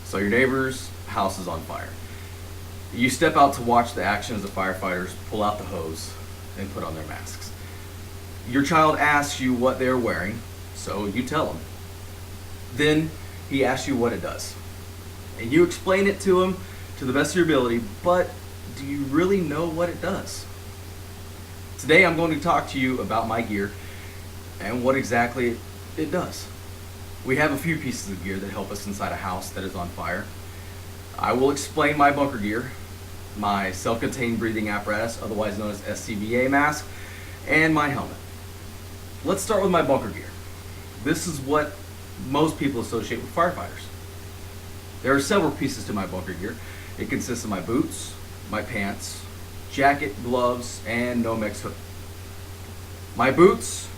So your neighbor's house is on fire. You step out to watch the action as the firefighters pull out the hose and put on their masks. Your child asks you what they're wearing, so you tell him. Then he asks you what it does. And you explain it to him to the best of your ability, but do you really know what it does? Today I'm going to talk to you about my gear and what exactly it does. We have a few pieces of gear that help us inside a house that is on fire. I will explain my bunker gear, my self-contained breathing apparatus, otherwise known as SCBA mask, and my helmet. Let's start with my bunker gear. This is what most people associate with firefighters. There are several pieces to my bunker gear. It consists of my boots, my pants, jacket, gloves, and Nomex hood. My boots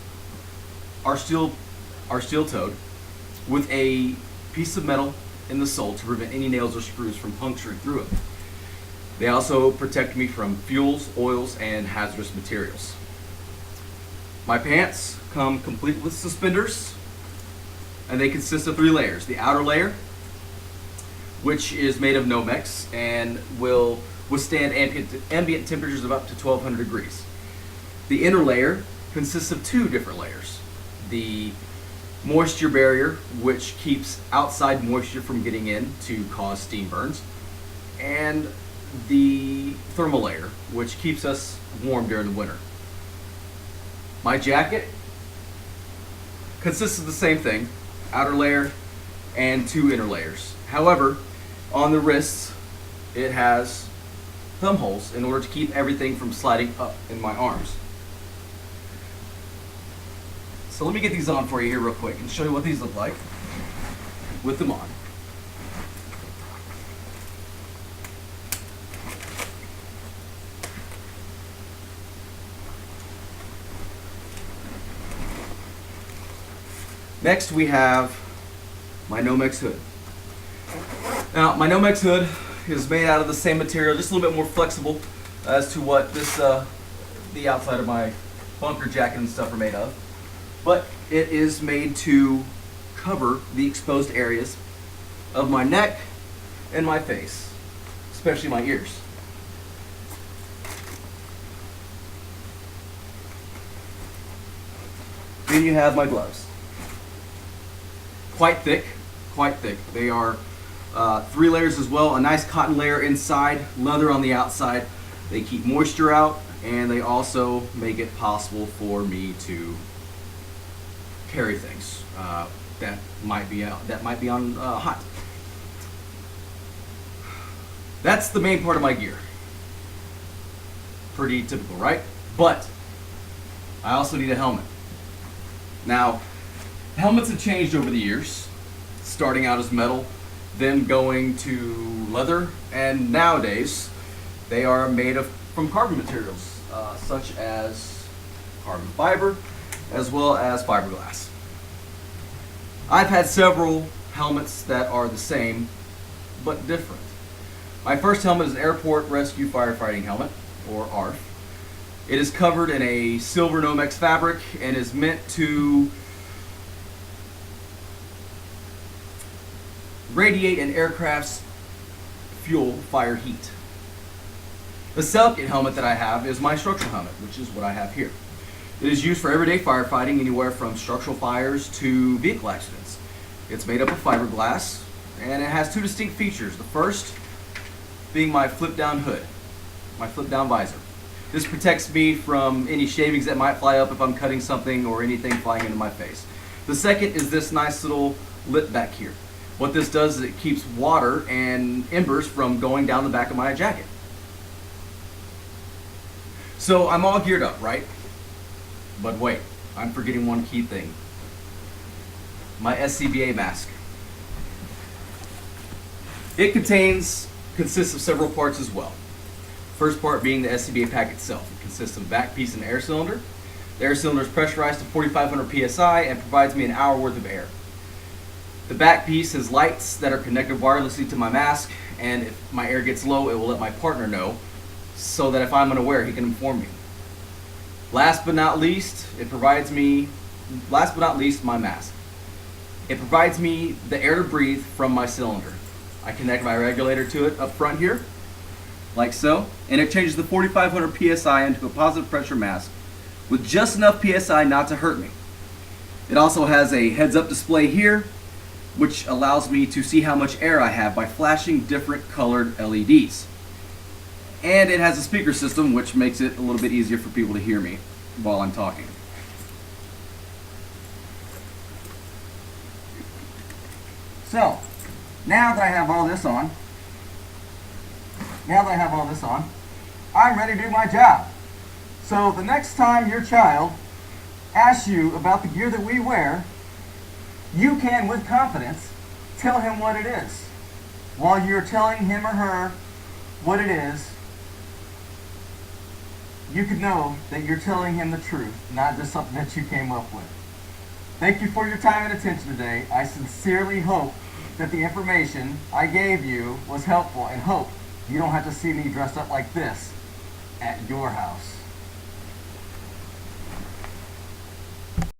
are steel-toed with a piece of metal in the sole to prevent any nails or screws from puncturing through it. They also protect me from fuels, oils, and hazardous materials. My pants come complete with suspenders, and they consist of 3 layers. The outer layer, which is made of Nomex and will withstand ambient temperatures of up to 1200 degrees. The inner layer consists of 2 different layers. The moisture barrier, which keeps outside moisture from getting in to cause steam burns, and the thermal layer, which keeps us warm during the winter. My jacket consists of the same thing, outer layer and 2 inner layers. However, on the wrists, it has thumb holes in order to keep everything from sliding up in my arms. So let me get these on for you here real quick and show you what these look like with them on. Next we have my Nomex hood. Now my Nomex hood is made out of the same material, just a little bit more flexible as to what this the outside of my bunker jacket and stuff are made of. But it is made to cover the exposed areas of my neck and my face, especially my ears. Then you have my gloves. Quite thick. They are 3 layers as well, a nice cotton layer inside, leather on the outside. They keep moisture out, and they also make it possible for me to carry things that might be on hot. That's the main part of my gear. Pretty typical, right? But I also need a helmet. Now, helmets have changed over the years, starting out as metal, then going to leather, and nowadays they are made from carbon materials such as carbon fiber as well as fiberglass. I've had several helmets that are the same but different. My first helmet is an Airport Rescue Firefighting Helmet, or ARF. It is covered in a silver Nomex fabric and is meant to radiate an aircraft's fuel fire heat. The second helmet that I have is my structural helmet, which is what I have here. It is used for everyday firefighting, anywhere from structural fires to vehicle accidents. It's made up of fiberglass, and it has 2 distinct features. The first being my flip-down hood, my flip-down visor. This protects me from any shavings that might fly up if I'm cutting something or anything flying into my face. The second is this nice little lip back here. What this does is it keeps water and embers from going down the back of my jacket. So I'm all geared up, right? But wait, I'm forgetting one key thing. My SCBA mask. It consists of several parts as well. First part being the SCBA pack itself. It consists of a back piece and air cylinder. The air cylinder is pressurized to 4,500 psi and provides me an hour worth of air. The back piece has lights that are connected wirelessly to my mask, and if my air gets low, it will let my partner know, so that if I'm unaware, he can inform me. Last but not least, my mask. It provides me the air to breathe from my cylinder. I connect my regulator to it up front here, like so, and it changes the 4,500 psi into a positive pressure mask with just enough psi not to hurt me. It also has a heads-up display here, which allows me to see how much air I have by flashing different colored LEDs. And it has a speaker system, which makes it a little bit easier for people to hear me while I'm talking. So, now that I have all this on, I'm ready to do my job. So the next time your child asks you about the gear that we wear, you can, with confidence, tell him what it is. While you're telling him or her what it is, you could know that you're telling him the truth, not just something that you came up with. Thank you for your time and attention today. I sincerely hope that the information I gave you was helpful, and hope you don't have to see me dressed up like this at your house.